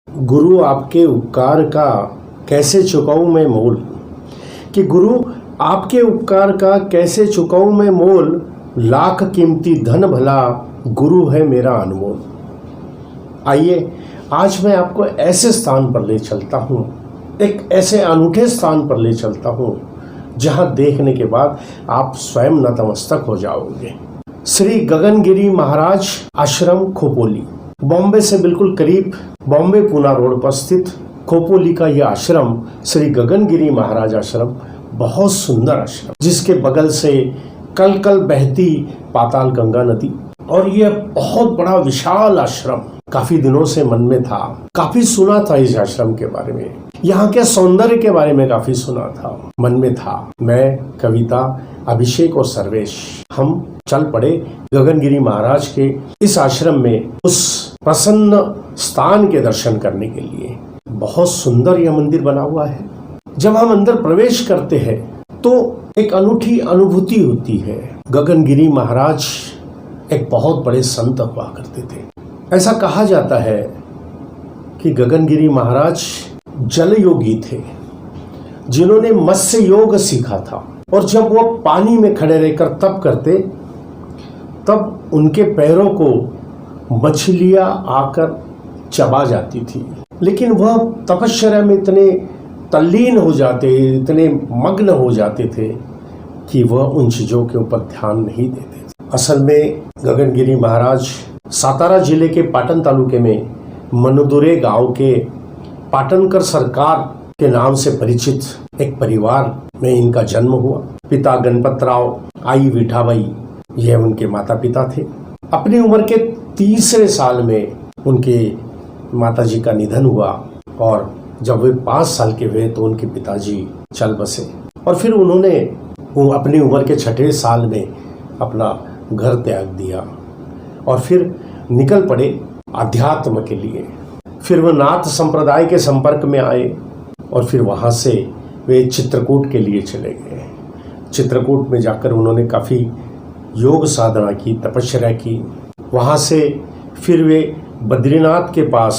गुरु आपके उपकार का कैसे चुकाऊं मैं मोल। कि गुरु आपके उपकार का कैसे चुकाऊं मैं मोल, लाख कीमती धन भला गुरु है मेरा अनमोल। आइए आज मैं आपको ऐसे स्थान पर ले चलता हूँ, एक ऐसे अनूठे स्थान पर ले चलता हूँ जहाँ देखने के बाद आप स्वयं नतमस्तक हो जाओगे। श्री गगनगिरी महाराज आश्रम खोपोली, बॉम्बे से बिल्कुल करीब, बॉम्बे पूना रोड पर स्थित खोपोली का यह आश्रम श्री गगनगिरी महाराज आश्रम बहुत सुंदर आश्रम, जिसके बगल से कल कल बहती पाताल गंगा नदी, और यह बहुत बड़ा विशाल आश्रम काफी दिनों से मन में था। काफी सुना था इस आश्रम के बारे में, यहाँ के सौंदर्य के बारे में काफी सुना था, मन में था। मैं, कविता, अभिषेक और सर्वेश हम चल पड़े गगनगिरी महाराज के इस आश्रम में उस प्रसन्न स्थान के दर्शन करने के लिए। बहुत सुंदर यह मंदिर बना हुआ है। जब हम अंदर प्रवेश करते हैं तो एक अनूठी अनुभूति होती है। गगनगिरी महाराज एक बहुत बड़े संत हुआ करते थे। ऐसा कहा जाता है कि गगनगिरी महाराज जल योगी थे, जिन्होंने मत्स्य योग सीखा था, और जब वो पानी में खड़े रहकर तप करते तब उनके पैरों को मछलियां आकर चबा जाती थी। लेकिन वह तपश्चर्या में इतने तल्लीन हो जाते, इतने मग्न हो जाते थे कि वह उन चीजों के ऊपर ध्यान नहीं देते थे। असल में गगनगिरी महाराज सातारा जिले के पाटन तालुके में मनुदुरे गांव के पाटनकर सरकार के नाम से परिचित एक परिवार में इनका जन्म हुआ। पिता गणपतराव, आई विठाबाई, यह उनके माता पिता थे। अपनी उम्र के तीसरे साल में उनके माताजी का निधन हुआ, और जब वे 5 साल के हुए तो उनके पिताजी चल बसे, और फिर उन्होंने अपनी उम्र के 6ठे साल में अपना घर त्याग दिया और फिर निकल पड़े अध्यात्म के लिए। फिर वह नाथ संप्रदाय के संपर्क में आए और फिर वहाँ से वे चित्रकूट के लिए चले गए। चित्रकूट में जाकर उन्होंने काफ़ी योग साधना की, तपस्या की। वहाँ से फिर वे बद्रीनाथ के पास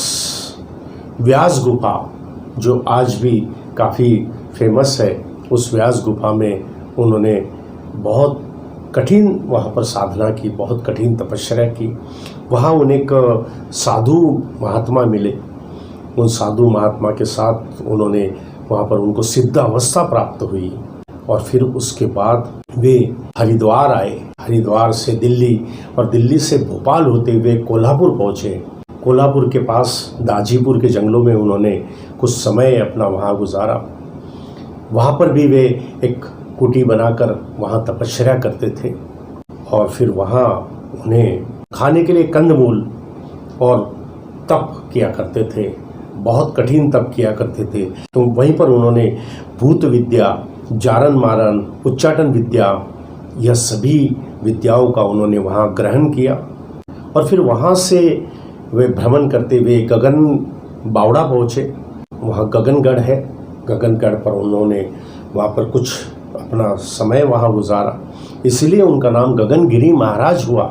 व्यास गुफा, जो आज भी काफ़ी फेमस है, उस व्यास गुफा में उन्होंने बहुत कठिन वहाँ पर साधना की, बहुत कठिन तपस्या की। वहाँ उन्हें एक साधु महात्मा मिले। उन साधु महात्मा के साथ उन्होंने वहाँ पर उनको सिद्ध अवस्था प्राप्त हुई, और फिर उसके बाद वे हरिद्वार आए। हरिद्वार से दिल्ली, और दिल्ली से भोपाल होते हुए कोल्हापुर पहुँचे। कोल्हापुर के पास दाजीपुर के जंगलों में उन्होंने कुछ समय अपना वहाँ गुजारा। वहाँ पर भी वे एक कुटी बनाकर वहाँ तपस्या करते थे, और फिर वहाँ उन्हें खाने के लिए कंदमूल और तप किया करते थे, बहुत कठिन तप किया करते थे। तो वहीं पर उन्होंने भूत विद्या, जारन मारन, उच्चाटन विद्या, यह सभी विद्याओं का उन्होंने वहाँ ग्रहण किया। और फिर वहाँ से वे भ्रमण करते हुए गगन बावड़ा पहुँचे। वहाँ गगनगढ़ है, गगनगढ़ पर उन्होंने वहाँ पर कुछ अपना समय वहाँ गुजारा, इसलिए उनका नाम गगनगिरी महाराज हुआ।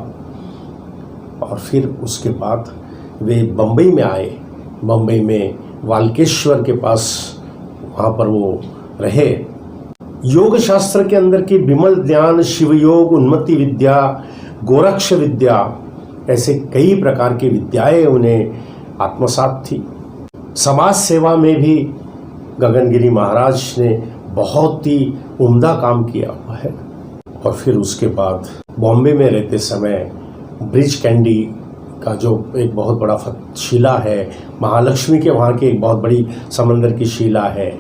और फिर उसके बाद वे बम्बई में आए। बम्बई में वाल्केश्वर के पास वहाँ पर वो रहे। योग शास्त्र के अंदर की विमल ज्ञान, शिव योग, उन्मत्ति विद्या, गोरक्ष विद्या, ऐसे कई प्रकार की विद्याएं उन्हें आत्मसात थी। समाज सेवा में भी गगनगिरी महाराज ने बहुत ही उम्दा काम किया हुआ है। और फिर उसके बाद बॉम्बे में रहते समय ब्रिज कैंडी का जो एक बहुत बड़ा शिला है, महालक्ष्मी के वहाँ की एक बहुत बड़ी समंदर की शिला है,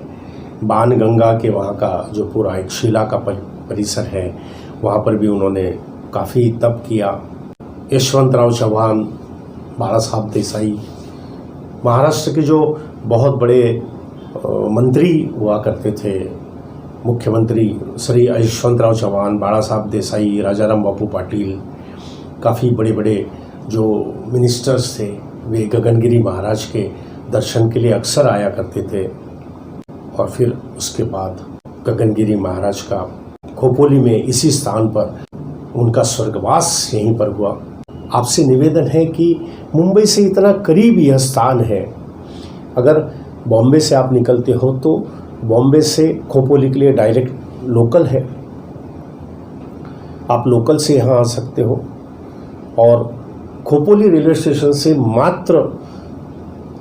बाण गंगा के वहाँ का जो पूरा एक शिला का परिसर है, वहाँ पर भी उन्होंने काफ़ी तप किया। यशवंतराव चौहान, बाला साहब देसाई, महाराष्ट्र के जो बहुत बड़े मंत्री हुआ करते थे, मुख्यमंत्री श्री यशवंतराव चौहान, बाला साहब देसाई, राजाराम बापू पाटिल, काफ़ी बड़े बड़े जो मिनिस्टर्स थे, वे गगनगिरी महाराज के दर्शन के लिए अक्सर आया करते थे। और फिर उसके बाद गगनगिरी महाराज का खोपोली में इसी स्थान पर उनका स्वर्गवास यहीं पर हुआ। आपसे निवेदन है कि मुंबई से इतना करीब यह स्थान है, अगर बॉम्बे से आप निकलते हो तो बॉम्बे से खोपोली के लिए डायरेक्ट लोकल है, आप लोकल से यहाँ आ सकते हो। और खोपोली रेलवे स्टेशन से मात्र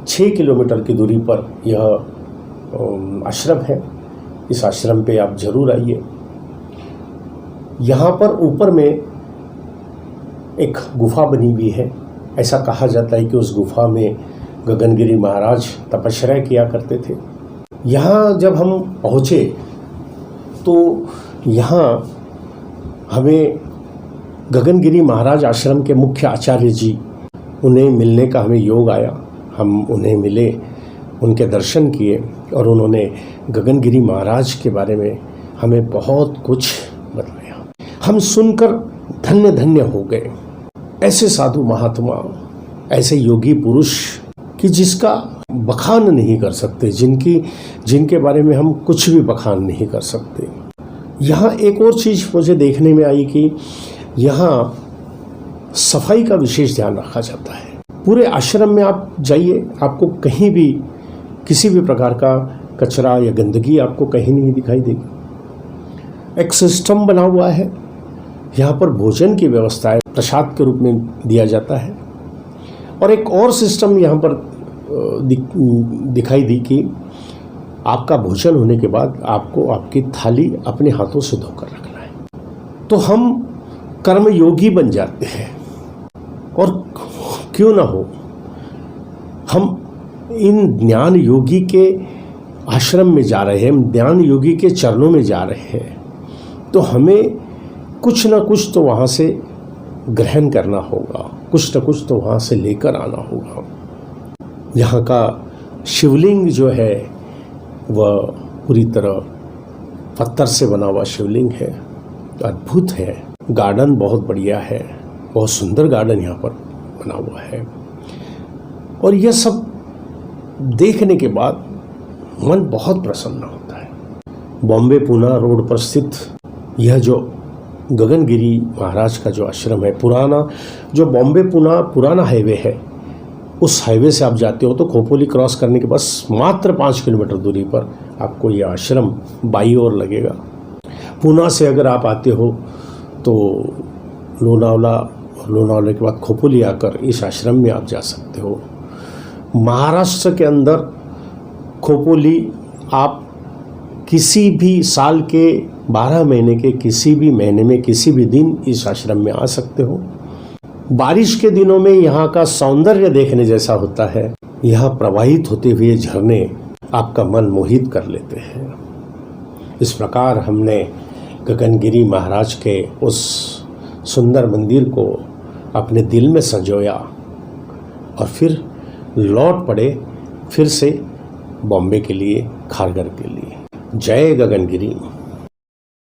6 किलोमीटर की दूरी पर यह आश्रम है। इस आश्रम पे आप जरूर आइए। यहाँ पर ऊपर में एक गुफा बनी हुई है। ऐसा कहा जाता है कि उस गुफा में गगनगिरी महाराज तपस्या किया करते थे। यहाँ जब हम पहुँचे तो यहाँ हमें गगनगिरी महाराज आश्रम के मुख्य आचार्य जी, उन्हें मिलने का हमें योग आया। हम उन्हें मिले, उनके दर्शन किए और उन्होंने गगनगिरी महाराज के बारे में हमें बहुत कुछ बताया। हम सुनकर धन्य धन्य हो गए। ऐसे साधु महात्मा, ऐसे योगी पुरुष कि जिसका बखान नहीं कर सकते, जिनके बारे में हम कुछ भी बखान नहीं कर सकते। यहाँ एक और चीज़ मुझे देखने में आई कि यहाँ सफाई का विशेष ध्यान रखा जाता है। पूरे आश्रम में आप जाइए, आपको कहीं भी किसी भी प्रकार का कचरा या गंदगी आपको कहीं नहीं दिखाई देगी। एक सिस्टम बना हुआ है। यहाँ पर भोजन की व्यवस्था है, प्रसाद के रूप में दिया जाता है। और एक और सिस्टम यहाँ पर दिखाई दी कि आपका भोजन होने के बाद आपको आपकी थाली अपने हाथों से धोकर रखना है। तो हम कर्मयोगी बन जाते हैं। और क्यों ना हो, हम इन ज्ञान योगी के आश्रम में जा रहे हैं, ज्ञान योगी के चरणों में जा रहे हैं, तो हमें कुछ ना कुछ तो वहाँ से ग्रहण करना होगा, कुछ ना कुछ तो वहाँ से लेकर आना होगा। यहाँ का शिवलिंग जो है वह पूरी तरह पत्थर से बना हुआ शिवलिंग है, अद्भुत है। गार्डन बहुत बढ़िया है, बहुत सुंदर गार्डन यहाँ पर बना हुआ है। और यह सब देखने के बाद मन बहुत प्रसन्न होता है। बॉम्बे पुणे रोड पर स्थित यह जो गगनगिरी महाराज का जो आश्रम है, पुराना जो बॉम्बे पुणे पुराना हाईवे है, उस हाईवे से आप जाते हो तो खोपोली क्रॉस करने के बस मात्र 5 किलोमीटर दूरी पर आपको यह आश्रम बाई ओर लगेगा। पुणे से अगर आप आते हो तो लोनावला के बाद खोपोली आकर इस आश्रम में आप जा सकते हो। महाराष्ट्र के अंदर खोपोली आप किसी भी साल के 12 महीने के किसी भी महीने में किसी भी दिन इस आश्रम में आ सकते हो। बारिश के दिनों में यहाँ का सौंदर्य देखने जैसा होता है। यहाँ प्रवाहित होते हुए झरने आपका मन मोहित कर लेते हैं। इस प्रकार हमने गगनगिरी महाराज के उस सुंदर मंदिर को अपने दिल में संजोया और फिर लौट पड़े फिर से बॉम्बे के लिए, खारघर के लिए। जय गगनगिरी।